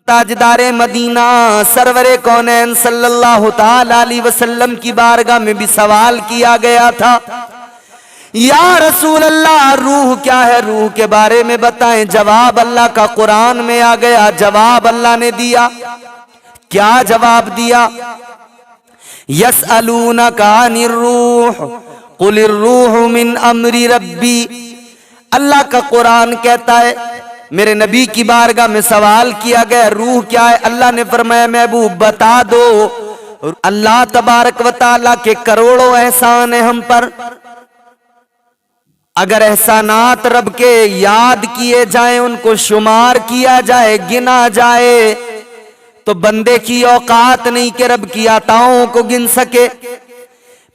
ताजदारे Medina Sarware कौनैन सल्लल्लाहु ताला अलैहि वसल्लम की बारगाह में भी सवाल किया गया था, या रसूल अल्लाह रूह क्या है, रूह के बारे में बताएं। जवाब अल्लाह का कुरान में आ गया। जवाब अल्लाह ने दिया। क्या जवाब दिया? यसअलूनका अनिर रूह कुलिर रूह मिन अमरी रब्बी। अल्लाह का कुरान कहता है, मेरे नबी की बारगाह में सवाल किया गया रूह क्या है। अल्लाह ने फरमाया महबूब बता दो। अल्लाह तबारक व तआला के करोड़ों एहसान है हम पर। अगर एहसानात रब के याद किए जाएं, उनको शुमार किया जाए, गिना जाए, तो बंदे की औकात नहीं कि रब की अताओं को गिन सके,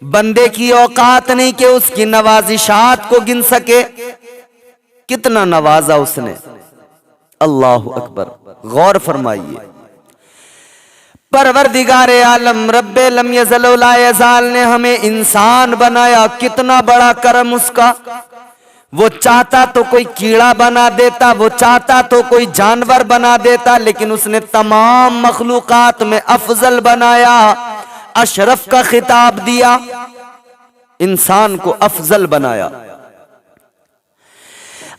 बंदे की औकात नहीं कि उसकी नवाजिशात को गिन सके। कितना नवाजा उसने, अल्लाहु अकबर। गौर फरमाइए, परवरदिगारे आलम रब्बे लम यज़ल व ला यज़ाल ने हमें इंसान बनाया। कितना बड़ा करम उसका। वो चाहता तो कोई कीड़ा बना देता, वो चाहता तो कोई जानवर बना देता, लेकिन उसने तमाम मखलूकात में अफजल बनाया, अशरफ का खिताब दिया, इंसान को अफजल बनाया।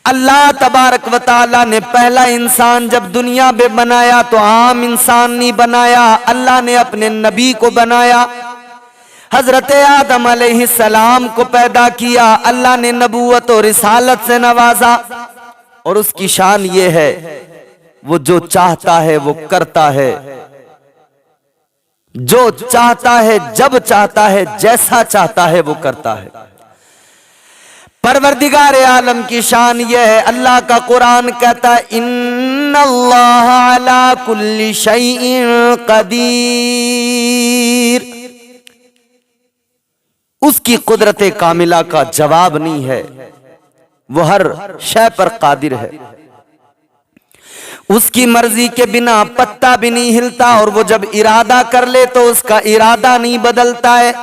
अल्लाह तबारक व तआला ने पहला इंसान जब दुनिया में बनाया तो आम इंसान नहीं बनाया, अल्लाह ने अपने नबी को बनाया। हजरत आदम अलैहिस्सलाम को पैदा किया, अल्लाह ने नबूवत और रिसालत से नवाजा। और उसकी शान ये है, वो जो चाहता है वो करता है, जो चाहता है जब चाहता है जैसा चाहता है वो करता है। परवरदिगारे आलम की शान यह है, अल्लाह का कुरान कहता है इन्नल्लाह अला कुल्ली शैइन कदीर। उसकी कुदरत कामिला का जवाब नहीं है, वो हर शय पर कादिर है। उसकी मर्जी के बिना पत्ता भी नहीं हिलता, और वो जब इरादा कर ले तो उसका इरादा नहीं बदलता है।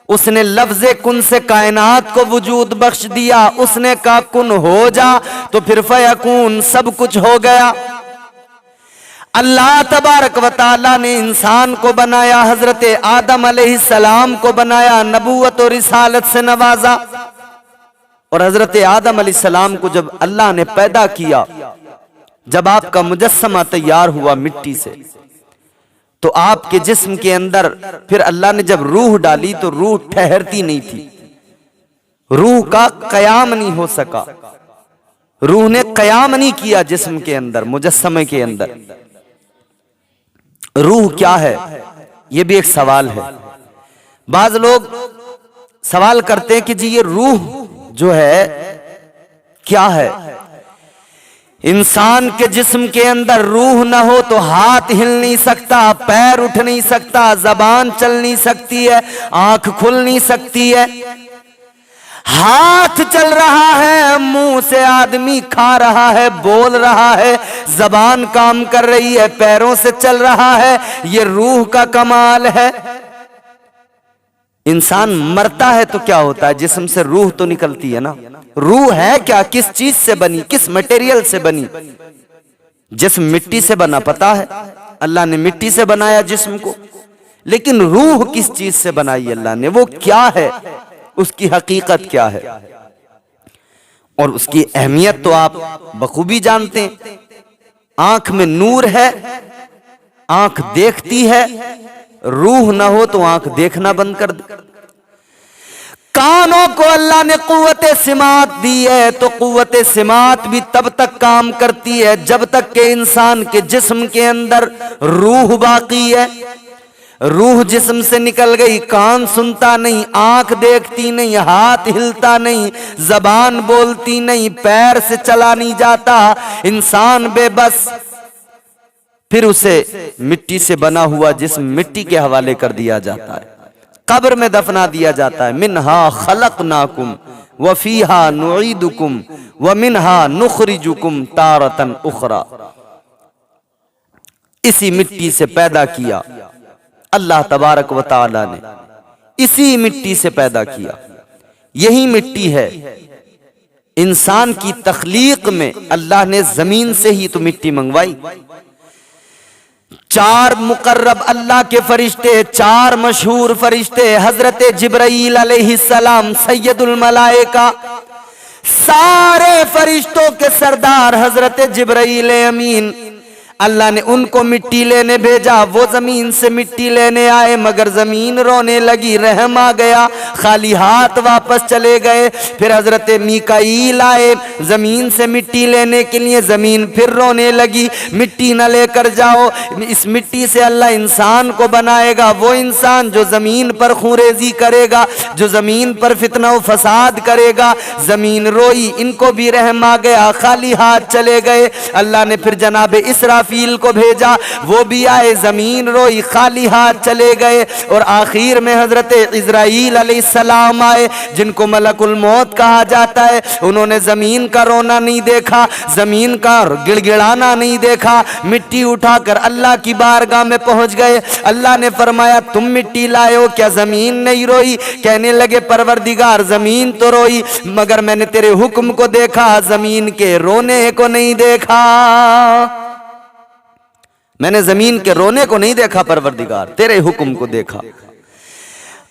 उसने लफ्ज़े कुन से कायनात को वजूद बख्श दिया। उसने कहा कुन हो जा तो फिर फयकून, सब कुछ हो गया। अल्लाह तबारक व तआला ने इंसान को बनाया, हजरत आदम अलैहिस्सलाम को बनाया, नबूवत और रिसालत से नवाजा। और हजरत आदम अलैहिस्सलाम को जब अल्लाह ने पैदा किया, जब आपका मुजस्समा तैयार हुआ मिट्टी से, तो आपके जिस्म के अंदर फिर अल्लाह ने जब रूह डाली तो रूह ठहरती नहीं थी, रूह का कयाम नहीं हो सका, रूह ने कयाम नहीं किया जिस्म के अंदर, मुजस्समे के अंदर। रूह क्या है, यह भी एक सवाल है। बाज लोग सवाल करते हैं कि जी ये रूह जो है क्या है। इंसान के जिस्म के अंदर रूह ना हो तो हाथ हिल नहीं सकता, पैर उठ नहीं सकता, जबान चल नहीं सकती है, आंख खुल नहीं सकती है। हाथ चल रहा है, मुंह से आदमी खा रहा है, बोल रहा है, जबान काम कर रही है, पैरों से चल रहा है। ये रूह का कमाल है। इंसान मरता है तो क्या होता है, जिस्म से रूह तो निकलती है ना। रूह है क्या, किस चीज से बनी, किस मटेरियल से बनी। जिस्म मिट्टी से बना, पता है, अल्लाह ने मिट्टी से बनाया जिस्म को, लेकिन रूह किस चीज से बनाई अल्लाह ने, वो क्या है, उसकी हकीकत क्या है, और उसकी अहमियत तो आप बखूबी जानते हैं। आंख में नूर है, आंख देखती है, रूह ना हो तो आंख देखना बंद कर दे। कानों को अल्लाह ने कुव्वते सिमात दी है, तो कुव्वते सिमात भी तब तक काम करती है जब तक के इंसान के जिस्म के अंदर रूह बाकी है। रूह जिस्म से निकल गई, कान सुनता नहीं, आंख देखती नहीं, हाथ हिलता नहीं, जबान बोलती नहीं, पैर से चला नहीं जाता, इंसान बेबस। फिर उसे मिट्टी से बना हुआ जिस्म मिट्टी के हवाले कर दिया जाता है, कब्र में दफना दिया जाता है। मिन्हा खलकनाकुम व फीहा नुईदुकुम व मिन्हा नुखरिजुकुम तारतन उखरा। इसी मिट्टी से पैदा किया अल्लाह तबारक व तआला ने, इसी मिट्टी से पैदा किया। यही मिट्टी है इंसान की तख्लीक में, अल्लाह ने जमीन से ही तो मिट्टी मंगवाई। चार मुकर्रब अल्लाह के फरिश्ते, चार मशहूर फरिश्ते, हजरत जिब्राईल अलैहिस्सलाम सैयदुल मलाइका, सारे फरिश्तों के सरदार हजरत जिब्राईल अमीन, अल्लाह ने उनको मिट्टी लेने भेजा। वो जमीन से मिट्टी लेने आए मगर जमीन रोने लगी, रहम आ गया, खाली हाथ वापस चले गए। फिर हजरत मीकाईल आए जमीन से मिट्टी लेने के लिए, जमीन फिर रोने लगी, मिट्टी न लेकर जाओ, इस मिट्टी से अल्लाह इंसान को बनाएगा, वो इंसान जो जमीन पर खूरेजी करेगा, जो जमीन पर फितना व फसाद करेगा। जमीन रोई, इनको भी रहम आ गया, खाली हाथ चले गए। अल्लाह ने फिर जनाब इसराफील को भेजा, वो भी आए, जमीन रोई, खाली हाथ चले गए। और आखिर में हजरत इजराइल अलैहिस्सलाम आए, जिनको मलकुल मौत कहा जाता है। उन्होंने जमीन का रोना नहीं देखा, जमीन का गिड़गिड़ाना नहीं देखा, मिट्टी उठाकर अल्लाह की बारगाह में पहुंच गए। अल्लाह ने फरमाया तुम मिट्टी लाए हो, क्या जमीन नहीं रोई? कहने लगे परवरदिगार जमीन तो रोई मगर मैंने तेरे हुक्म को देखा, जमीन के रोने को नहीं देखा। मैंने जमीन के रोने को नहीं देखा परवरदिगार, तेरे हुक्म को देखा।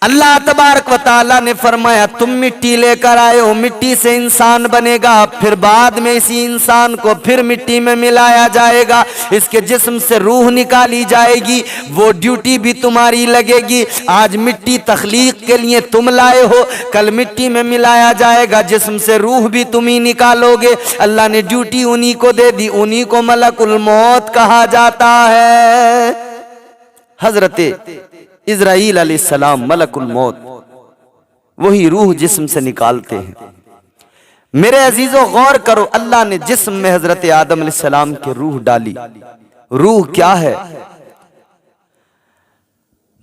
अल्लाह तबारक व तआला ने फरमाया तुम मिट्टी लेकर आए हो, मिट्टी से इंसान बनेगा, फिर बाद में इसी इंसान को फिर मिट्टी में मिलाया जाएगा, इसके जिस्म से रूह निकाली जाएगी, वो ड्यूटी भी तुम्हारी लगेगी। आज मिट्टी तख्लीक के लिए तुम लाए हो, कल मिट्टी में मिलाया जाएगा, जिस्म से रूह भी तुम ही निकालोगे। अल्लाह ने ड्यूटी उन्हीं को दे दी, उन्हीं को मलकुल मौत कहा जाता है। हजरत इजराइल अलैहिस्सलाम मलकुल मौत, वही रूह जिस्म से निकालते हैं। मेरे अजीजों गौर करो, अल्लाह ने जिस्म में हजरत आदम अलैहिस्सलाम की रूह डाली। रूह क्या है?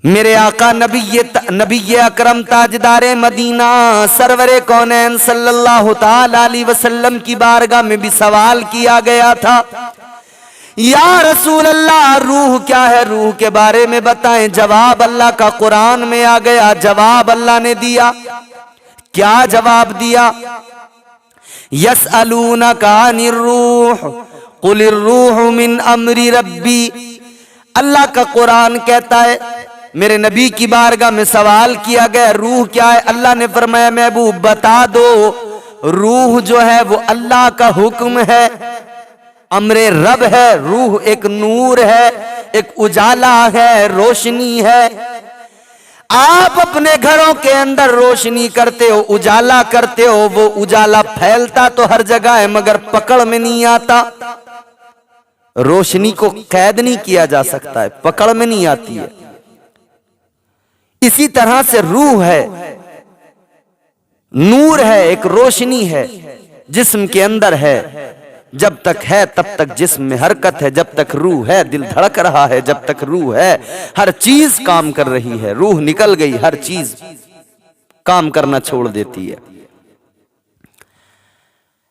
मेरे आका नबी अकरम ताजदारे मदीना सरवरे कौनैन सल्लल्लाहु ताला अलैहि वसल्लम की बारगाह में भी सवाल किया गया था, या रसूल अल्लाह रूह क्या है, रूह के बारे में बताएं। जवाब अल्लाह का कुरान में आ गया, जवाब अल्लाह ने दिया। क्या जवाब दिया? यसअलूनका अनिर रूह कुलिर रूह मिन अमरी रब्बी। अल्लाह का कुरान कहता है, मेरे नबी की बारगाह में सवाल किया गया रूह क्या है। अल्लाह ने फरमाया महबूब बता दो, रूह जो है वो अल्लाह का हुक्म है, अमरे रब है। रूह एक नूर है, एक उजाला है, रोशनी है। आप अपने घरों के अंदर रोशनी करते हो, उजाला करते हो, वो उजाला फैलता तो हर जगह है मगर पकड़ में नहीं आता। रोशनी को कैद नहीं किया जा सकता है, पकड़ में नहीं आती है। इसी तरह से रूह है, नूर है, एक रोशनी है, जिस्म के अंदर है। जब तक है तब तक जिस्म में हरकत है, जब तक रूह है दिल धड़क रहा है, जब तक रूह है हर चीज काम कर रही है। रूह निकल गई, हर चीज काम करना छोड़ देती है।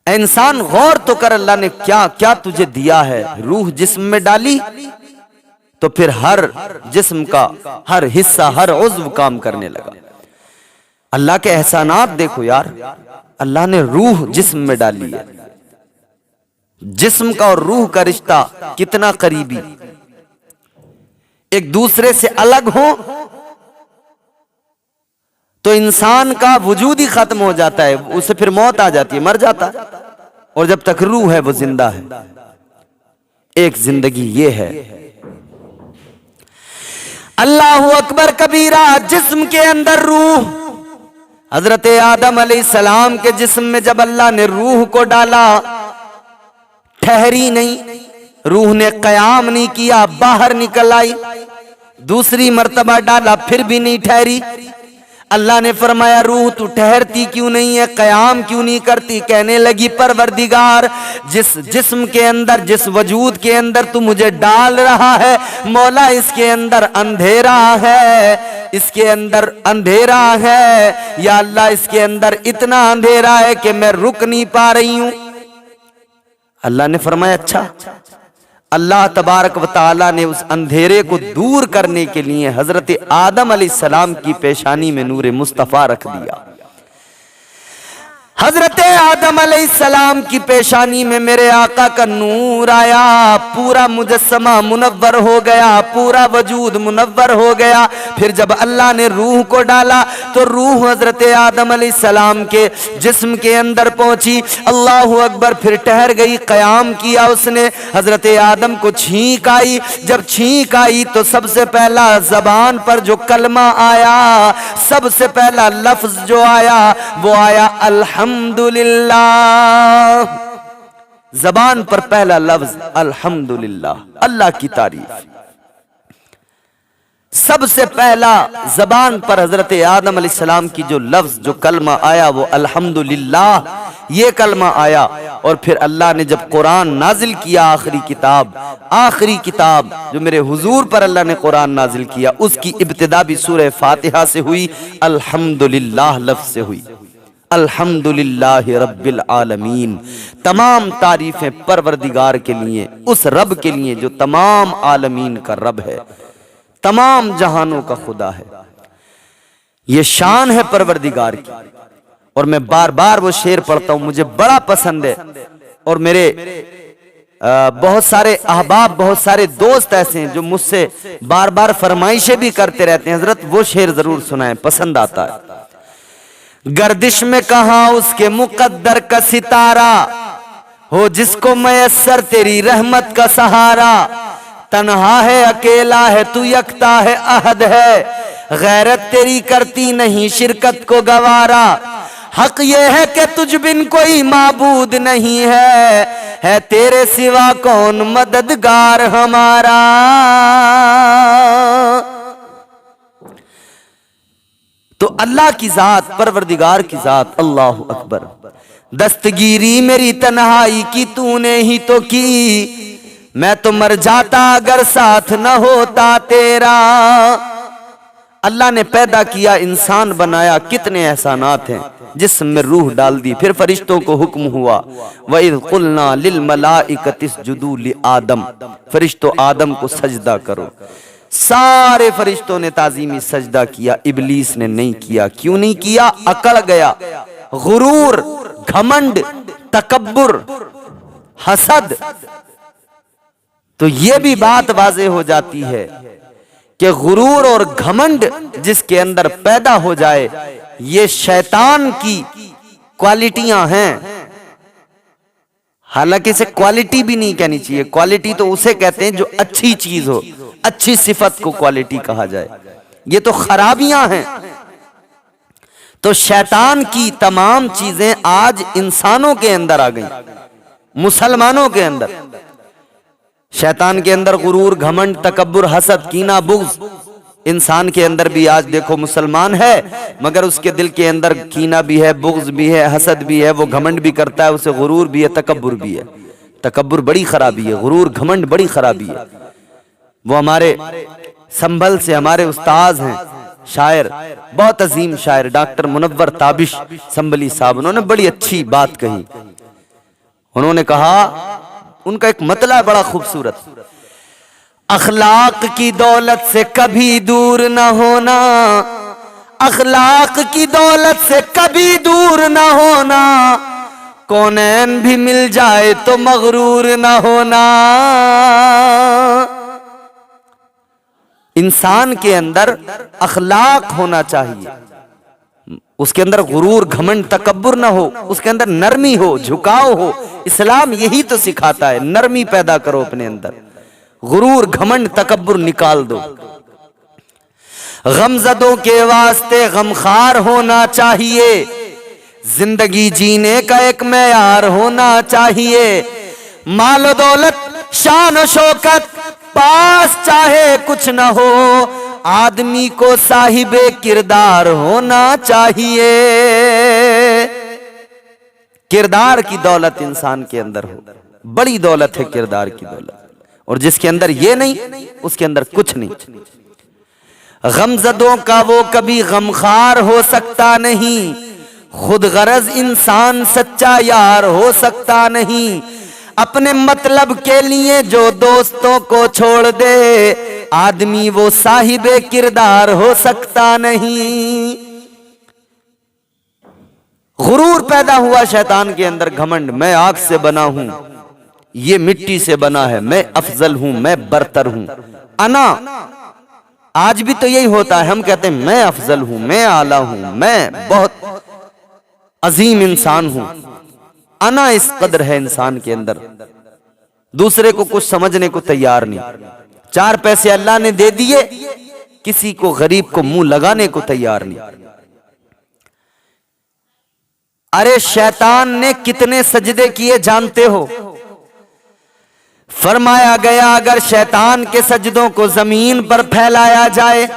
इंसान गौर तो कर, अल्लाह ने क्या क्या तुझे दिया है। रूह जिस्म में डाली तो फिर हर जिस्म का हर हिस्सा, हर उज़्व काम करने लगा। अल्लाह के एहसानात देखो यार, अल्लाह ने रूह जिस्म में डाली है। जिस्म का और रूह का रिश्ता कितना करीबी, एक दूसरे से अलग हो तो इंसान का वजूद ही खत्म हो जाता है, उसे फिर मौत आ जाती है, मर जाता है। और जब तक रूह है वो जिंदा है। एक जिंदगी ये है। अल्लाहु अकबर कबीरा। जिस्म के अंदर रूह, हजरत आदम अलैहिस्सलाम के जिस्म में जब अल्लाह ने रूह को डाला, ठहरी नहीं, रूह ने कयाम नहीं किया, बाहर निकल आई। दूसरी मर्तबा डाला, फिर भी नहीं ठहरी। अल्लाह ने फरमाया रूह तू ठहरती क्यों नहीं है, कयाम क्यों नहीं करती? कहने लगी परवरदिगार, जिस जिस्म के अंदर, जिस वजूद के अंदर तू मुझे डाल रहा है मौला, इसके अंदर अंधेरा है, इसके अंदर अंधेरा है या अल्लाह, इसके अंदर इतना अंधेरा है कि मैं रुक नहीं पा रही हूं। अल्लाह ने फरमाया अच्छा। अल्लाह तबारक व तआला ने उस अंधेरे को दूर करने के लिए हजरत आदम अलैहिस्सलाम की पेशानी में नूरे मुस्तफा रख दिया। हजरत आदम अलैहिस्सलाम की पेशानी में मेरे आका का नूर आया, पूरा मुजस्समा मुनव्वर हो गया, पूरा वजूद मुनव्वर हो गया। फिर जब अल्लाह ने रूह को डाला तो रूह हजरत आदम अलैहिस्सलाम के जिस्म के अंदर पहुंची। अल्लाहु अकबर। फिर ठहर गई, कयाम किया उसने। हजरत आदम को छींक आई। जब छींक आई तो सबसे पहला जबान पर जो कलमा आया, सबसे पहला लफ्ज जो आया वो आया अल्हम्दुलिल्लाह। जबान पर पहला लफ्ज अल्हम्दुलिल्लाह, अल्लाह की तारीफ। सबसे पहला जबान पर हजरत आदम अलैहिस्सलाम की जो लफ्ज जो कलमा आया वो अल्हम्दुलिल्लाह, ये कलमा आया। और फिर अल्लाह ने जब कुरान नाजिल किया, आखिरी किताब जो मेरे हुजूर पर अल्लाह ने कुरान नाजिल किया, उसकी इब्तिदा भी सूरह फातिहा से हुई, अल्हम्दुलिल्लाह लफ्ज से हुई। अल्हम्दुलिल्लाहि रब्बिल आलमीन। तमाम तारीफें परवरदिगार के लिए, उस रब के लिए जो तमाम आलमीन का रब है, तमाम जहानों का खुदा है। ये शान है परवरदिगार की। और मैं बार बार वो शेर पढ़ता हूं, मुझे बड़ा पसंद है। और मेरे बहुत सारे अहबाब, बहुत सारे दोस्त ऐसे हैं जो मुझसे बार बार फरमाइशें भी करते रहते हैं, हजरत वो शेर जरूर सुनाएं, पसंद आता है। गर्दिश में कहां उसके मुकद्दर का सितारा हो, जिसको मयस्सर तेरी रहमत का सहारा। तन्हा है, अकेला है, तू यकता है, अहद है, गैरत तेरी करती नहीं शिरकत को गवारा। हक ये है कि तुझ बिन कोई माबूद नहीं है तेरे सिवा कौन मददगार हमारा। तो अल्लाह की जात, परवरदिगार की जात, अल्लाहु अकबर। दस्तगीरी मेरी तन्हाई की तूने ही तो की, मैं तो मर जाता अगर साथ न होता तेरा। अल्लाह ने पैदा किया, इंसान बनाया, कितने एहसानात हैं। जिस्म में रूह डाल दी, फिर फरिश्तों को हुक्म हुआ, वइज़ क़ुलना लिल मलाइकति इसजुदू लि आदम, फरिश्तों आदम को सजदा करो। सारे फरिश्तों ने ताज़ीमी सजदा किया, इब्लीस ने नहीं किया। क्यों नहीं किया? अकड़ गया। गुरूर, घमंड, तकब्बुर, हसद। तो ये भी बात वाज़े हो जाती है कि गुरूर और घमंड जिसके अंदर पैदा हो जाए, ये शैतान की क्वालिटियां हैं। हालांकि इसे क्वालिटी भी नहीं कहनी चाहिए, क्वालिटी तो उसे कहते हैं जो अच्छी चीज हो, अच्छी सिफत को क्वालिटी कहा जाए। ये तो खराबियां हैं। तो शैतान की तमाम चीजें आज इंसानों के अंदर आ गई, मुसलमानों के अंदर। शैतान के अंदर गुरूर, घमंड, तकब्बुर, हसद, कीना, बुग़्ज़। इंसान के अंदर भी आज देखो मुसलमान है मगर उसके दिल के अंदर कीना भी है, बुग़्ज़ भी है, हसद भी है, वो घमंड भी करता है, उसे गुरूर भी है, तकब्बुर भी है। तकब्बुर बड़ी खराबी है, गुरूर, घमंड बड़ी खराबी है। वो हमारे संभल से हमारे उस्ताद हैं, शायर, बहुत अजीम शायर डॉक्टर मुनव्वर ताबिश संभली साहब, उन्होंने बड़ी अच्छी बात कही। उन्होंने कहा, उनका एक मतला बड़ा खूबसूरत, अखलाक की दौलत से कभी दूर न होना, अखलाक की दौलत से कभी दूर न होना, कौनैन भी मिल जाए तो मगरूर न होना। इंसान के अंदर अखलाक होना चाहिए, उसके अंदर गुरूर, घमंड, तकब्बुर ना हो, उसके अंदर नरमी हो, झुकाव हो। इस्लाम यही तो सिखाता है, नरमी पैदा करो अपने अंदर, गुरूर, घमंड, तकब्बुर निकाल दो। गमज़दों के वास्ते गमखार होना चाहिए, जिंदगी जीने का एक मेयार होना चाहिए। मालो दौलत, शान शौकत पास चाहे कुछ न हो, आदमी को साहिबे किरदार होना चाहिए। किरदार की दौलत इंसान के अंदर हो, बड़ी दौलत है किरदार की दौलत। और जिसके अंदर ये नहीं, उसके अंदर कुछ नहीं। गमज़दों का वो कभी गमखार हो सकता नहीं, खुद गरज इंसान सच्चा यार हो सकता नहीं। अपने मतलब के लिए जो दोस्तों को छोड़ दे, आदमी वो साहिबे किरदार हो सकता नहीं। गुरूर पैदा हुआ शैतान के अंदर, घमंड, मैं आग से बना हूं, ये मिट्टी से बना है, मैं अफजल हूं, मैं बरतर हूं। अना, आज भी तो यही होता है, हम कहते हैं मैं अफजल हूं, मैं आला हूं, मैं बहुत अजीम इंसान हूं। अना इस कदर है इंसान के अंदर, दूसरे को कुछ समझने को तैयार नहीं। 4 पैसे अल्लाह ने दे दिए, किसी को, गरीब को मुंह लगाने को तैयार नहीं। अरे शैतान ने कितने सजदे किए जानते हो? फरमाया गया अगर शैतान के सजदों को जमीन पर फैलाया जाए,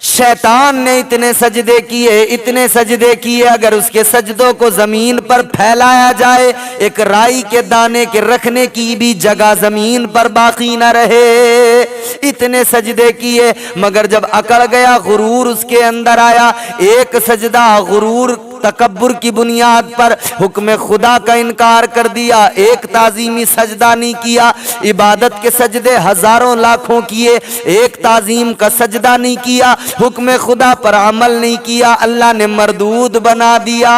शैतान ने इतने सजदे किए, इतने सजदे किए, अगर उसके सजदों को जमीन पर फैलाया जाए, एक राई के दाने के रखने की भी जगह जमीन पर बाकी न रहे, इतने सजदे किए। मगर जब अकड़ गया, गुरूर उसके अंदर आया, एक सजदा गुरूर तकब्बुर की बुनियाद पर हुक्म खुदा का इनकार कर दिया, एक ताजीमी सजदा नहीं किया। इबादत के सजदे हजारों लाखों किए, एक ताजीम का सजदा नहीं किया, हुक्म खुदा पर अमल नहीं किया, अल्लाह ने मरदूद बना दिया,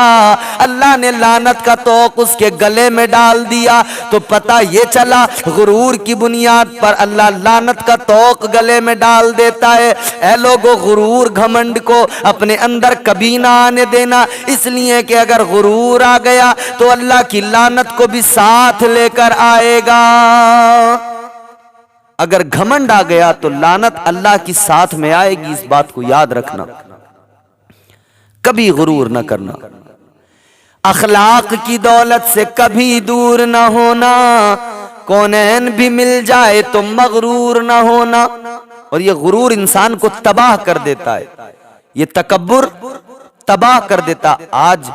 अल्लाह ने लानत का तोक उसके गले में डाल दिया। तो पता ये चला गुरूर की बुनियाद पर अल्लाह लानत का तोक गले में डाल देता है। ऐ लोगों, गुरूर घमंड को अपने अंदर कभी ना आने देना, इसलिए कि अगर गुरूर आ गया तो अल्लाह की लानत को भी साथ लेकर आएगा। अगर घमंड आ गया तो लानत अल्लाह की साथ में आएगी, इस बात को याद रखना, कभी गुरूर ना करना। अखलाक की दौलत से कभी दूर ना होना, कौनैन भी मिल जाए तो मगरूर ना होना। और ये गुरूर इंसान को तबाह कर देता है, ये तकब्बुर तबाह कर देता। आज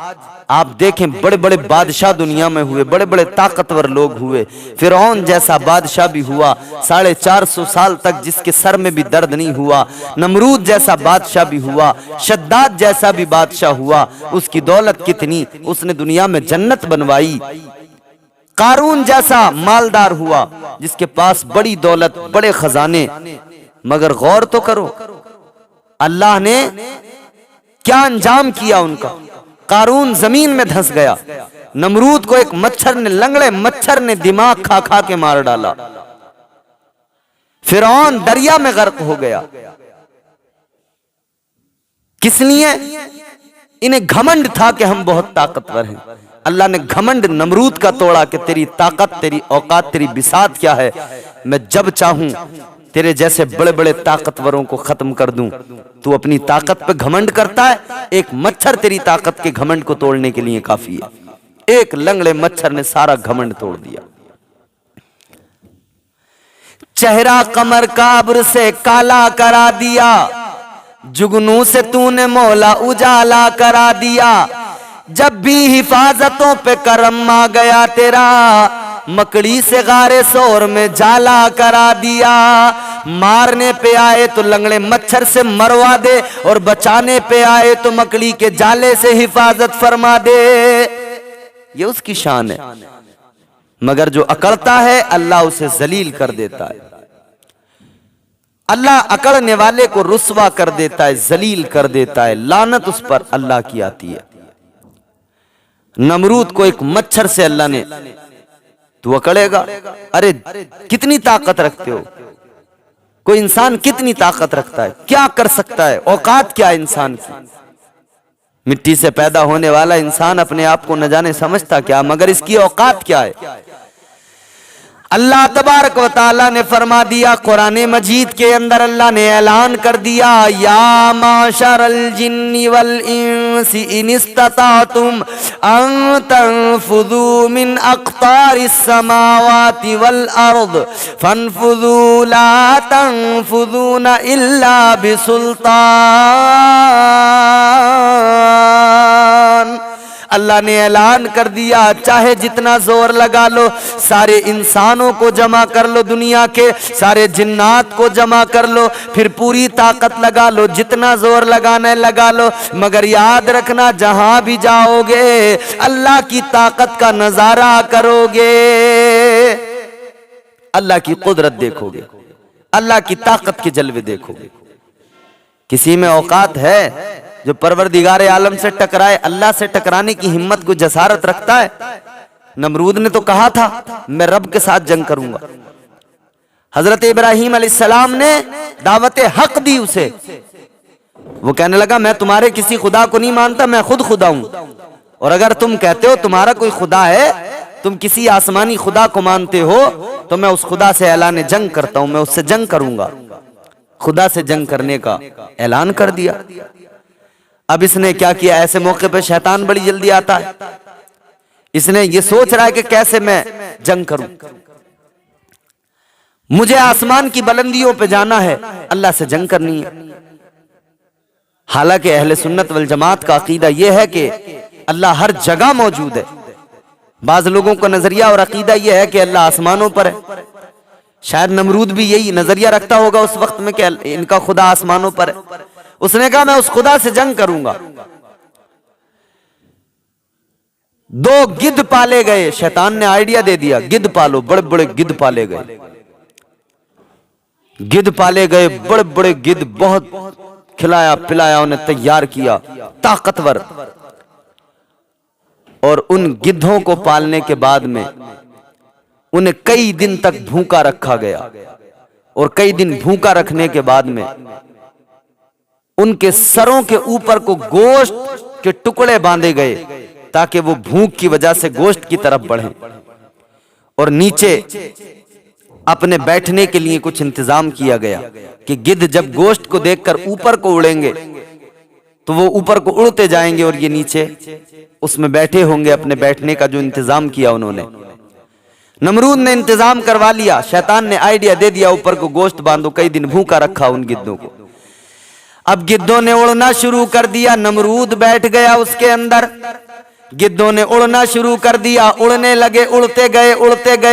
आप देखें, बड़े बड़े बादशाह दुनिया में हुए, बड़े बड़े ताकतवर लोग हुए, फिरौन जैसा बादशाह भी हुआ 450 साल तक, जिसके सर में भी दर्द नहीं हुआ। नमरूद जैसा बादशाह भी हुआ, शद्दाद जैसा भी बादशाह हुआ, उसकी दौलत कितनी, उसने दुनिया में जन्नत बनवाई। कारून जैसा मालदार हुआ, जिसके पास बड़ी दौलत, बड़े खजाने। मगर गौर तो करो, अल्लाह ने क्या अंजाम किया उनका। कारून जमीन में धंस गया, नमरूद को एक मच्छर ने, लंगड़े मच्छर ने दिमाग खा खा के मार डाला, फिरौन दरिया में गर्क हो गया। किस लिए? इन्हें घमंड था कि हम बहुत ताकतवर हैं। अल्लाह ने घमंड नमरूद का तोड़ा कि तेरी ताकत, तेरी औकात, तेरी बिसात क्या है, मैं जब चाहूं तेरे जैसे बड़े बड़े ताकतवरों को खत्म कर दूं। तू अपनी ताकत पे घमंड करता है, एक मच्छर तेरी ताकत के घमंड को तोड़ने के लिए काफी है। एक लंगड़े मच्छर ने सारा घमंड तोड़ दिया। चेहरा कमर काब्र से काला करा दिया, जुगनू से तूने मौला उजाला करा दिया। जब भी हिफाजतों पे करम आ गया तेरा, मकड़ी से गारे शोर में जाला करा दिया। मारने पे आए तो लंगड़े मच्छर से मरवा दे, और बचाने पे आए तो मकड़ी के जाले से हिफाजत फरमा दे। ये उसकी शान है। मगर जो अकड़ता है, अल्लाह उसे जलील कर देता है। अल्लाह अकड़ने वाले को रुस्वा कर देता है, जलील कर देता है। लानत उस पर अल्लाह की आती है। नमरूद को एक मच्छर से अल्लाह ने, तू अकड़ेगा? अरे कितनी ताकत रखते हो? कोई इंसान कितनी ताकत रखता है, क्या कर सकता है, औकात क्या है इंसान की? मिट्टी से पैदा होने वाला इंसान अपने आप को न जाने समझता क्या, मगर इसकी औकात क्या है। अल्लाह तबारक व तआला ने फरमा दिया कुरान मजीद के अंदर, अल्लाह ने ऐलान कर दिया, या माशरल जिन्नि वल इंसी इन इस्ततातुम अन तनफुदू मिन अक़तारिस समावाति वल अर्द फनफुदू ला तनफुदूना इल्ला बिसुल्तान। अल्लाह ने ऐलान कर दिया, चाहे जितना जोर लगा लो, सारे इंसानों को जमा कर लो, दुनिया के सारे जिन्नात को जमा कर लो, फिर पूरी ताकत लगा लो, जितना जोर लगाना है लगा लो, मगर याद रखना जहां भी जाओगे अल्लाह की ताकत का नजारा करोगे, अल्लाह की कुदरत देखोगे, अल्लाह की ताकत के जलवे देखोगे। किसी में औकात है जो परवरदिगारे आलम से टकराए, अल्लाह से टकराने की हिम्मत को जसारत रखता है। नमरूद ने तो कहा था मैं रब के साथ जंग करूंगा। हजरत इब्राहिम अलैहिस्सलाम ने दावत हक दी उसे। वो कहने लगा मैं तुम्हारे किसी खुदा को नहीं मानता, मैं खुद खुदा हूं, और अगर तुम कहते हो तुम्हारा कोई खुदा है, तुम किसी आसमानी खुदा को मानते हो, तो मैं उस खुदा से ऐलान जंग करता हूं, मैं उससे जंग करूंगा। खुदा से जंग करने का ऐलान कर दिया। अब इसने क्या किया, ऐसे मौके पे शैतान बड़ी जल्दी आता है। इसने ये सोच रहा है कि कैसे मैं जंग करूं, मुझे आसमान की बुलंदियों पे जाना है, अल्लाह से जंग करनी है। हालांकि अहले सुन्नत वल जमात का अकीदा यह है कि अल्लाह हर जगह मौजूद है। बाज लोगों का नजरिया और अकीदा यह है कि अल्लाह आसमानों पर है। शायद नमरूद भी यही नजरिया रखता होगा उस वक्त में कि इनका खुदा आसमानों पर है। उसने कहा मैं उस खुदा से जंग करूंगा। 2 गिद्ध पाले गए। शैतान ने आइडिया दे दिया, गिद्ध पालो, बड़े बड़े गिद्ध पाले गए। गिद्ध पाले गए, बड़े बड़े गिद्ध, बहुत खिलाया पिलाया, उन्हें तैयार किया, ताकतवर। और उन गिद्धों को पालने के बाद में उन्हें कई दिन तक भूखा रखा गया, और कई दिन भूखा रखने के बाद में उनके सरों के ऊपर को गोश्त के टुकड़े बांधे गए ताकि वो भूख की वजह से गोश्त की तरफ बढ़ें, और नीचे अपने बैठने के लिए कुछ इंतजाम किया गया कि गिद्ध जब गोश्त को देखकर ऊपर को उड़ेंगे तो वो ऊपर को उड़ते जाएंगे और ये नीचे उसमें बैठे होंगे। अपने बैठने का जो इंतजाम किया उन्होंने, नमरूद ने इंतजाम करवा लिया। शैतान ने आइडिया दे दिया, ऊपर को गोश्त बांधो। कई दिन भूखा रखा उन गिद्धों को। अब गिद्धों ने उड़ना शुरू कर दिया, नमरूद बैठ गया उसके अंदर। गिद्धों ने उड़ना शुरू कर दिया, उड़ने लगे, उड़ते गए,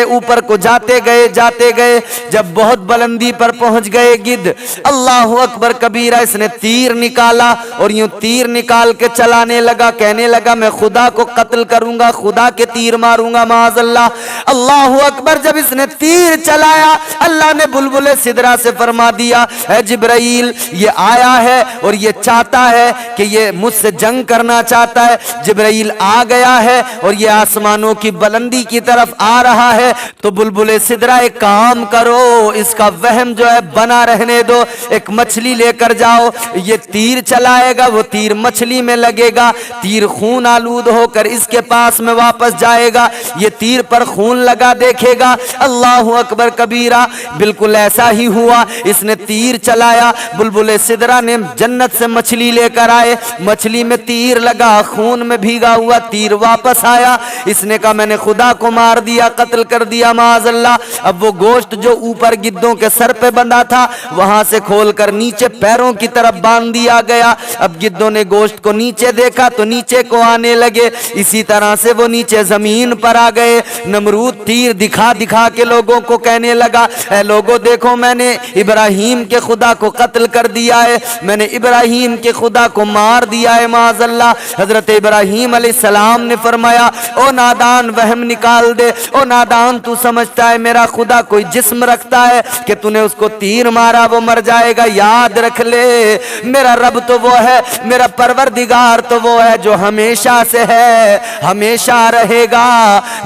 ऊपर को जाते गए। जब बहुत बुलंदी पर पहुंच गए गिद्ध, अल्लाहु अकबर कबीरा, इसने तीर निकाला और यूं तीर निकाल के चलाने लगा। कहने लगा मैं खुदा को कत्ल करूंगा, खुदा के तीर मारूंगा, माअज़ल्लाह। अल्लाहु अकबर। जब इसने तीर चलाया, अल्लाह ने बुलबुले सिदरा से फरमा दिया, है जिब्राइल, ये आया है और ये चाहता है कि ये मुझसे जंग करना चाहता है। जिब्राइल आ गया है और ये आसमानों की बुलंदी की तरफ आ रहा है। तो बुलबुले सिदरा, एक काम करो, इसका वहम जो है बना रहने दो। एक मछली लेकर जाओ, ये तीर चलाएगा, वो तीर मछली में लगेगा, तीर खून आलूद होकर इसके पास में वापस जाएगा, ये तीर पर खून लगा देखेगा। अल्लाहु अकबर कबीरा। बिल्कुल ऐसा ही हुआ। इसने तीर चलाया, बुलबुले सिदरा ने जन्नत से मछली लेकर आए, मछली में तीर लगा, खून में भीगा हुआ तीर वापस आया। इसने कहा मैंने खुदा को मार दिया, कत्ल कर दिया, माअज़ल्लाह। अब वो गोश्त जो ऊपर गिद्धों के सर पे बंधा था, वहां से खोलकर नीचे पैरों की तरफ बांध दिया गया। अब गिद्धों ने गोश्त को नीचे देखा तो नीचे को आने लगे। इसी तरह से वो नीचे जमीन पर आ गए। नमरूद तीर दिखा दिखा के लोगों को कहने लगा, ऐ लोगों देखो, मैंने इब्राहिम के खुदा को कत्ल कर दिया है, मैंने इब्राहिम के खुदा को मार दिया है, माअज़ल्लाह। हजरत इब्राहिम अलैहिस्सलाम ने फरमाया, ओ नादान, वहम निकाल दे। ओ नादान, तू समझता है मेरा खुदा कोई जिस्म रखता है कि तूने उसको तीर मारा वो मर जाएगा? याद रख ले, मेरा रब तो वो है, मेरा परवरदिगार तो वो है जो हमेशा से है, हमेशा रहेगा।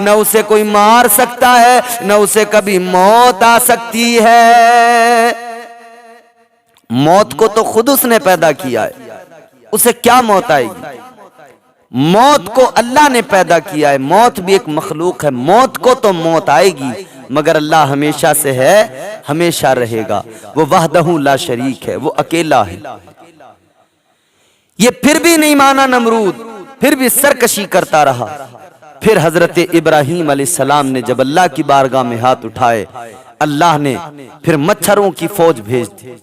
न उसे कोई मार सकता है, न उसे कभी मौत आ सकती है। मौत को तो खुद उसने पैदा किया है, उसे क्या मौत आएगी? मौत को अल्लाह ने पैदा किया है। मौत भी एक मखलूक है। मौत को तो मौत आएगी, मगर अल्लाह हमेशा से है, हमेशा रहेगा। वो वहदहू ला शरीक है, वो अकेला है। ये फिर भी नहीं माना नमरूद, फिर भी सरकशी करता रहा। फिर हजरत इब्राहिम अलैहिस्सलाम ने जब अल्लाह की बारगाह में हाथ उठाए, अल्लाह ने फिर मच्छरों की फौज भेज दी।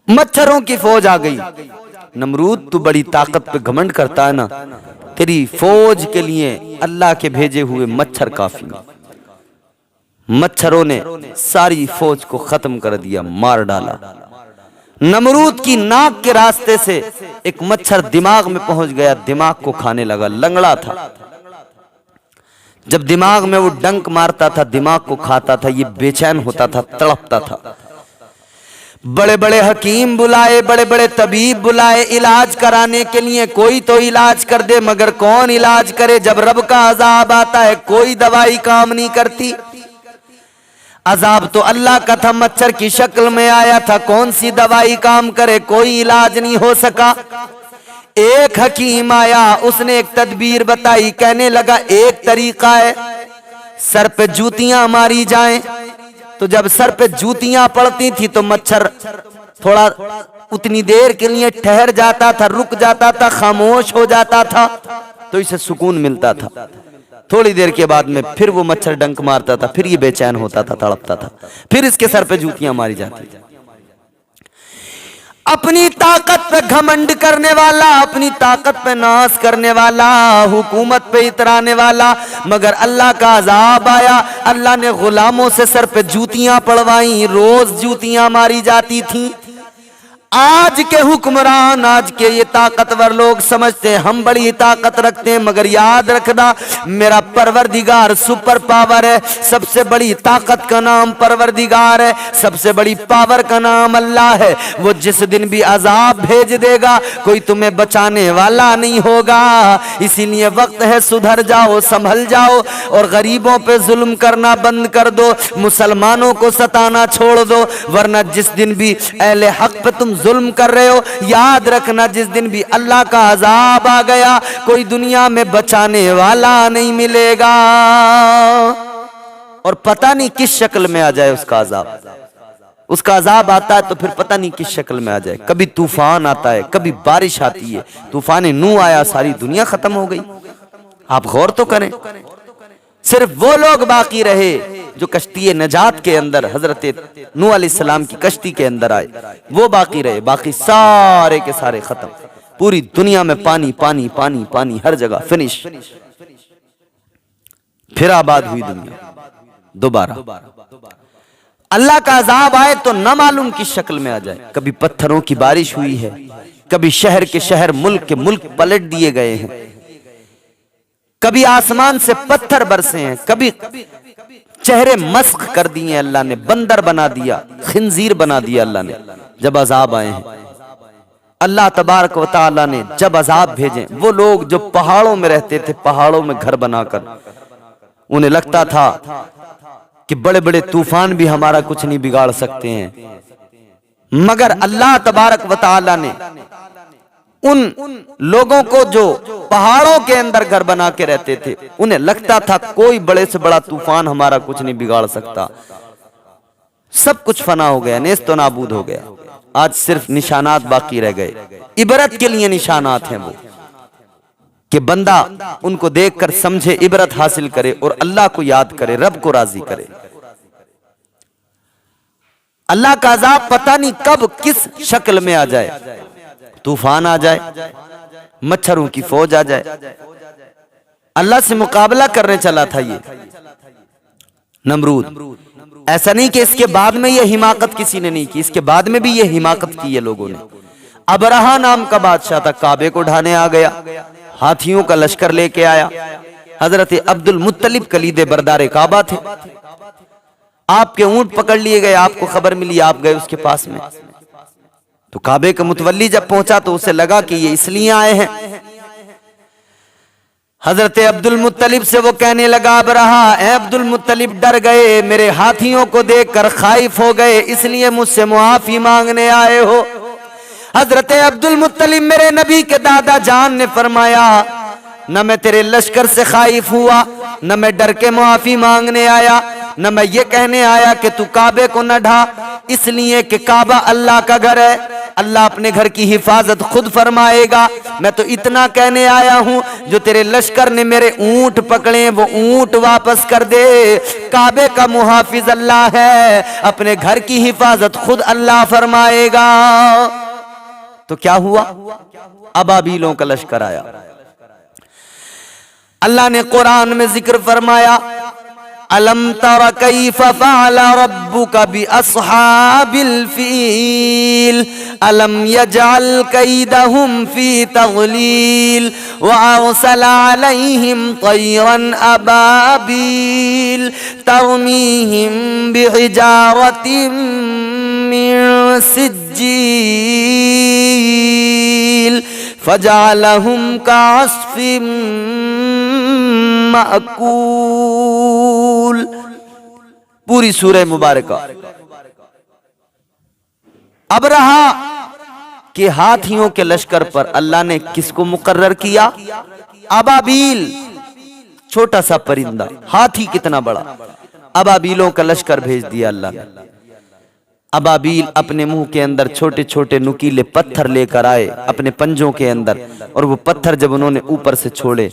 मच्छरों की फौज आ गई। नमरूद, तू बड़ी ताकत पे घमंड करता है ना, तेरी फौज के लिए अल्लाह के भेजे हुए मच्छर काफी। मच्छरों ने सारी फौज को खत्म कर दिया, मार डाला। नमरूद की नाक के रास्ते से एक मच्छर दिमाग में पहुंच गया, दिमाग को खाने लगा। लंगड़ा था, जब दिमाग में वो डंक मारता था, दिमाग को खाता था, ये बेचैन होता था, तड़पता था। बड़े बड़े हकीम बुलाए, बड़े बड़े तबीब बुलाए इलाज कराने के लिए, कोई तो इलाज कर दे, मगर कौन इलाज करे जब रब का अजाब आता है? कोई दवाई काम नहीं करती। अजाब तो अल्लाह का था, मच्छर की शक्ल में आया था, कौन सी दवाई काम करे? कोई इलाज नहीं हो सका। एक हकीम आया, उसने एक तदबीर बताई, कहने लगा एक तरीका है, सर पे जूतियां मारी जाएं। तो जब सर पे जूतियां पड़ती थी तो मच्छर थोड़ा उतनी देर के लिए ठहर जाता था, रुक जाता था, खामोश हो जाता था, तो इसे सुकून मिलता था। थोड़ी देर के बाद में फिर वो मच्छर डंक मारता था, फिर ये बेचैन होता था, तड़पता था, फिर इसके सर पे जूतियां मारी जाती थी। अपनी ताकत पे घमंड करने वाला, अपनी ताकत पे नाश करने वाला, हुकूमत पे इतराने वाला, मगर अल्लाह का अजाब आया, अल्लाह ने गुलामों से सर पे जूतियां पड़वाई, रोज जूतियां मारी जाती थी। आज के हुक्मरान, आज के ये ताकतवर लोग समझते हैं हम बड़ी ताकत रखते हैं, मगर याद रखना मेरा परवरदिगार सुपर पावर है। सबसे बड़ी ताकत का नाम परवरदिगार है, सबसे बड़ी पावर का नाम अल्लाह है। वो जिस दिन भी अजाब भेज देगा, कोई तुम्हें बचाने वाला नहीं होगा। इसीलिए वक्त है सुधर जाओ, संभल जाओ और गरीबों पे जुल्म करना बंद कर दो, मुसलमानों को सताना छोड़ दो, वरना जिस दिन भी अहले हक पे तुम जुल्म कर रहे हो, याद रखना जिस दिन भी अल्लाह का अजाब आ गया, कोई दुनिया में बचाने वाला नहीं मिलेगा। और पता नहीं किस शक्ल में आ जाए उसका अजाब। उसका अजाब आता है तो फिर पता नहीं किस शक्ल में आ जाए। कभी तूफान आता है, कभी बारिश आती है। तूफान नूह आया, सारी दुनिया खत्म हो गई। आप गौर तो करें, सिर्फ वो लोग बाकी रहे जो कश्ती नजात के अंदर, हजरत नूह अलैहिस्सलाम की कश्ती के अंदर आए, वो बाकी रहे। बाकी सारे के सारे खत्म। पूरी दुनिया में पानी पानी पानी पानी, हर जगह फिनिश। फिर आबाद हुई दुनिया दोबारा। अल्लाह का अजाब आए तो न मालूम किस शक्ल में आ जाए। कभी पत्थरों की बारिश हुई है, कभी शहर के शहर, मुल्क के मुल्क पलट दिए गए हैं, कभी आसमान से पत्थर बरसे हैं, कभी चेहरे मस्क कर दिए अल्लाह ने, बंदर बना दिया, खिंजीर बना दिया अल्लाह ने। जब अजाब आए हैं, अल्लाह तबारक व तआला ने जब अजाब भेजे, वो लोग जो पहाड़ों में रहते थे, पहाड़ों में घर बनाकर, उन्हें लगता था कि बड़े बड़े तूफान भी हमारा कुछ नहीं बिगाड़ सकते हैं, मगर अल्लाह तबारक व तआला ने उन लोगों को जो पहाड़ों के अंदर घर बना के रहते थे, उन्हें लगता था कोई बड़े से बड़ा तूफान हमारा कुछ नहीं बिगाड़ सकता। सब कुछ फना हो गया, नेस्त नाबूद हो गया। आज सिर्फ निशानात बाकी रह गए। इबरत के लिए निशानात हैं वो, कि बंदा उनको देखकर समझे, इबरत हासिल करे और अल्लाह को याद करे, रब को राजी करे। अल्लाह का अजाब पता नहीं कब किस शक्ल में आ जाए। तूफान आ जाए, मच्छरों की फौज आ जाए। अल्लाह से मुकाबला करने चला था ये नमरूद। ऐसा नहीं कि इसके बाद में ये हिमाकत किसी ने नहीं की, इसके बाद में भी ये हिमाकत की है लोगों ने। अबरहा नाम का बादशाह था, काबे को ढाने आ गया, हाथियों का लश्कर लेके आया। हजरत अब्दुल मुत्तलिब कलीदे बरदारे काबा थे। आपके ऊंट पकड़ लिए गए, आपको खबर मिली, आप गए उसके पास में। तो काबे का मुतवल्ली जब पहुंचा तो उसे लगा कि ये इसलिए आए हैं। हजरत अब्दुल मुत्तलिब से वो कहने लगा, अबरहा, ऐ अब्दुल मुत्तलिब डर गए, मेरे हाथियों को देखकर खाइफ हो गए, इसलिए मुझसे मुआफी मांगने आए हो। हजरत अब्दुल मुत्तलिब, मेरे नबी के दादा जान ने फरमाया, न मैं तेरे लश्कर से खाइफ हुआ, न मैं डर के मुआफी मांगने आया, न मैं ये कहने आया कि तू काबे को न ढा, इसलिए कि काबा अल्लाह का घर है, अल्लाह अपने घर की हिफाजत खुद फरमाएगा। मैं तो इतना कहने आया हूं, जो तेरे लश्कर ने मेरे ऊंट पकड़े वो ऊंट वापस कर दे। काबे का मुहाफिज अल्लाह है, अपने घर की हिफाजत खुद अल्लाह फरमाएगा। तो क्या हुआ? अबाबीलों का लश्कर आया। अल्लाह ने कुरान में जिक्र फरमाया, अलम तरा कैफ फअल रब्बुका बिअस्हाबिल फील अलम यजअल कैदहुम फी तग़लील व अरसल अलैहिम तयरन अबाबील तरमीहिम बिहिजारतिन मिन सिज्जील फजालहुम कास्फिम माकूल। पूरी सूरह मुबारका। अबरहा के हाथियों के लश्कर पर अल्लाह ने किसको मुकर्रर किया? अबाबील, छोटा सा परिंदा। हाथी कितना बड़ा, अबाबीलों का लश्कर भेज दिया अल्लाह ने। अबाबील अपने मुंह के अंदर छोटे छोटे नुकीले पत्थर लेकर आए अपने पंजों के अंदर, और वो पत्थर जब उन्होंने ऊपर से छोड़े,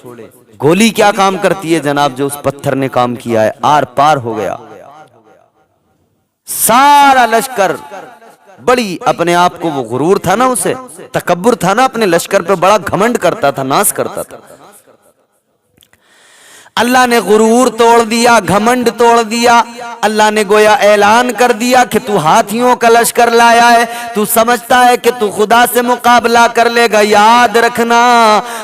गोली क्या काम करती है जनाब, जो उस पत्थर ने काम किया है, आर पार हो गया। सारा लश्कर, बड़ी अपने आप को, वो गुरूर था ना, उसे तकब्बुर था ना, अपने लश्कर पे बड़ा घमंड करता था, नाज करता था। अल्लाह ने गुरूर तोड़ दिया, घमंड तोड़ दिया। अल्लाह ने गोया ऐलान कर दिया कि तू हाथियों का लश्कर लाया है, तू समझता है कि तू खुदा से मुकाबला कर लेगा। याद रखना,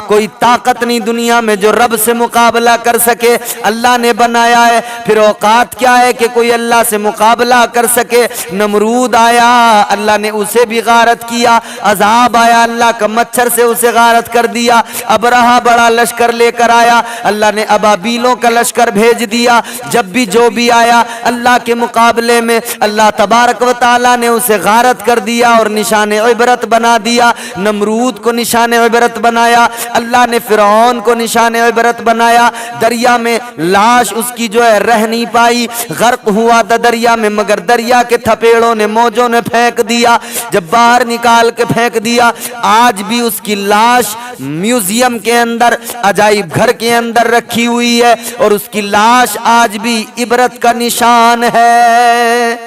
कोई ताकत नहीं दुनिया में जो रब से मुकाबला कर सके, अल्लाह ने बनाया है। फिर औकात क्या है कि कोई अल्लाह से मुकाबला कर सके? नमरूद आया, अल्लाह ने उसे भी गारत किया। अजाब आया, अल्लाह का मच्छर से उसे गारत कर दिया। अबरहा बड़ा लश्कर लेकर आया, अल्लाह ने अबाबीलों का लश्कर भेज दिया। जब भी जो भी आया अल्लाह के मुकाबले में, अल्लाह तबारक व तआला ने उसे गारत कर दिया और निशाने इबरत बना दिया। नमरूद को निशाने इबरत बनाया, अल्लाह ने फिरौन को निशाने इबरत बनाया। दरिया में लाश उसकी जो है रह नहीं पाई, गर्क हुआ था दरिया में, मगर दरिया के थपेड़ों ने, मौजों ने फेंक दिया। जब बाहर निकाल के फेंक दिया, आज भी उसकी लाश म्यूजियम के अंदर, अजाइब घर के अंदर रखी हुई है, और उसकी लाश आज भी इबरत का निशान है।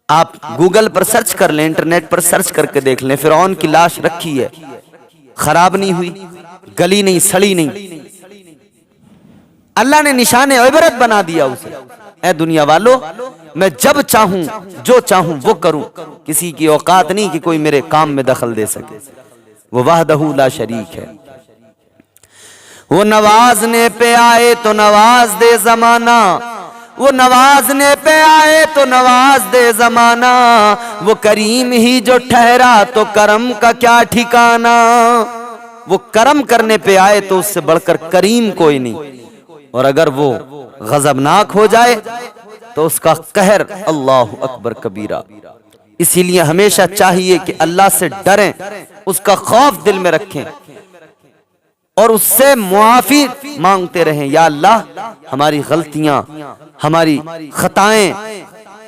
आप गूगल पर सर्च कर लें, इंटरनेट पर सर्च करके देख लें, फिरौन की लाश रखी है, खराब नहीं हुई, गली नहीं, सड़ी नहीं। अल्लाह ने निशाने इबरत बना दिया उसे। ऐ दुनिया वालों, मैं जब चाहूं जो चाहूं वो करूं, किसी की औकात नहीं कि कोई मेरे काम में दखल दे सके। वो वहदहू ला शरीक है। वो नवाजने पे आए तो नवाज दे जमाना, वो नवाजने पे आए तो नवाज दे जमाना। वो करीम ही जो ठहरा तो करम का क्या ठिकाना। वो करम करने पे आए तो उससे बढ़कर करीम कोई नहीं, और अगर वो गजबनाक हो जाए तो उसका कहर अल्लाहु अकबर कबीरा। इसीलिए हमेशा चाहिए कि अल्लाह से डरें, उसका खौफ दिल में रखें और उससे मुआफी मांगते रहें। या अल्लाह, हमारी गलतियां, हमारी खताएं,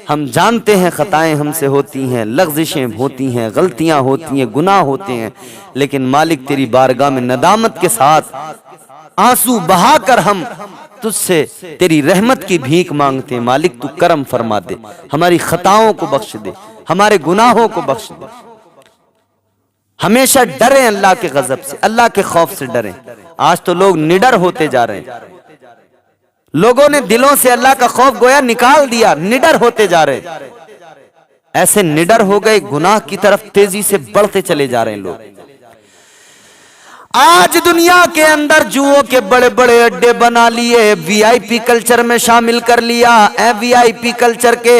हम जानते हैं खताएं हमसे होती हैं, लग़्ज़िशें होती हैं, गलतियां होती हैं, गुनाह होते हैं, लेकिन मालिक तेरी बारगाह में नदामत के साथ आंसू बहाकर हम तुझसे तेरी रहमत की भीख मांगते हैं। मालिक तू करम फरमा दे, हमारी खताओं को बख्श दे, हमारे गुनाहों को बख्श दे। हमेशा डरें अल्लाह के गजब से, अल्लाह के खौफ से डरें। आज तो लोग निडर होते जा रहे हैं, लोगों ने दिलों से अल्लाह का खौफ गोया निकाल दिया, निडर होते जा रहे हैं। ऐसे निडर हो गए, गुनाह की तरफ तेजी से बढ़ते चले जा रहे हैं लोग। आज दुनिया के अंदर जुओं के बड़े बड़े अड्डे बना लिए, वीआईपी कल्चर में शामिल कर लिया। वीआईपी कल्चर के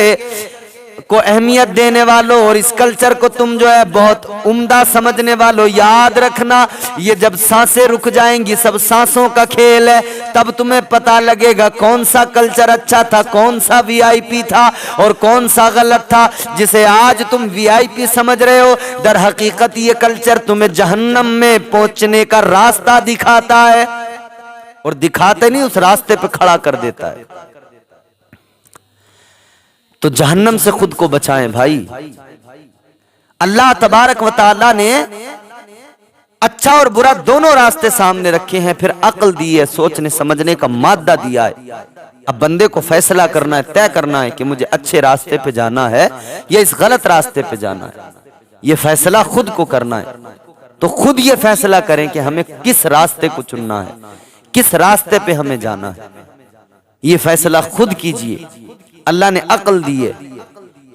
को अहमियत देने वालों, और इस कल्चर को तुम जो है बहुत उम्दा समझने वालों, याद रखना, ये जब सांसें रुक जाएंगी, सब सांसों का खेल है, तब तुम्हें पता लगेगा कौन सा कल्चर अच्छा था, कौन सा वीआईपी था और कौन सा गलत था। जिसे आज तुम वीआईपी समझ रहे हो, दर हकीकत ये कल्चर तुम्हें जहन्नम में पहुंचने का रास्ता दिखाता है, और दिखाते नहीं, उस रास्ते पे खड़ा कर देता है। तो जहन्नम से खुद को बचाएं भाई। अल्लाह तबारक व तआला ने अच्छा और बुरा दोनों रास्ते सामने रखे हैं, फिर अक्ल दी है, सोचने समझने का मादा दिया है। अब बंदे को फैसला करना है, तय करना है कि मुझे अच्छे रास्ते पे जाना है या इस गलत रास्ते पे जाना है। ये फैसला खुद को करना है। तो खुद ये फैसला करें कि हमें किस रास्ते को चुनना है, किस रास्ते पे हमें जाना है। ये फैसला खुद कीजिए। अल्लाह ने अक्ल दी है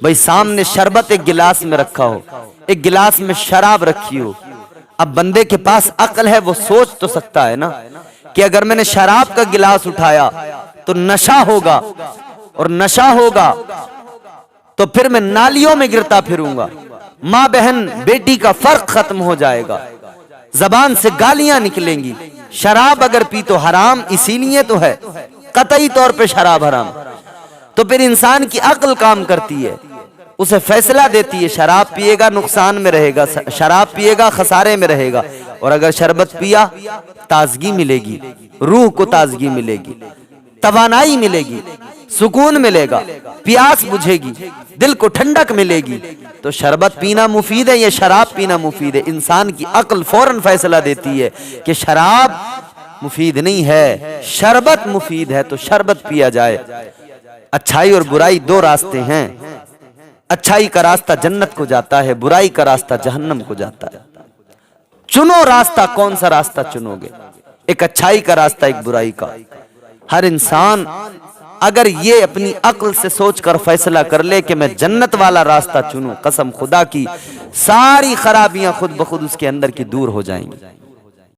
भाई। सामने शरबत एक गिलास में रखा हो, एक गिलास में शराब रखी हो। अब बंदे के पास अक्ल है, वो सोच तो सकता है ना कि अगर मैंने शराब का गिलास उठाया तो नशा होगा, और नशा होगा तो फिर मैं नालियों में गिरता फिरूंगा, माँ बहन बेटी का फर्क खत्म हो जाएगा, जबान से गालियां निकलेंगी। शराब अगर पी तो हराम इसीलिए तो है, कतई तौर पे शराब हराम। तो फिर इंसान की अक्ल काम करती है, उसे फैसला देती है शराब पिएगा नुकसान में रहेगा, शराब पिएगा खसारे में रहेगा, और अगर शरबत पिया ताजगी मिलेगी, रूह को ताजगी मिलेगी, तवानाई मिलेगी, सुकून मिलेगा, प्यास बुझेगी, दिल को ठंडक मिलेगी। तो शरबत पीना मुफीद है या शराब पीना मुफीद है? इंसान की अक्ल फौरन फैसला देती है कि शराब मुफीद नहीं है, शरबत मुफीद है, तो शरबत पिया जाए। अच्छाई और बुराई दो रास्ते हैं, अच्छाई का रास्ता जन्नत को जाता है, बुराई का रास्ता जहन्नम को जाता है। चुनो रास्ता, कौन सा रास्ता चुनोगे? एक अच्छाई का रास्ता, एक बुराई का। हर इंसान अगर ये अपनी अक्ल से सोचकर फैसला कर ले कि मैं जन्नत वाला रास्ता चुनूं, कसम खुदा की सारी खराबियां खुद ब खुद उसके अंदर की दूर हो जाएंगी।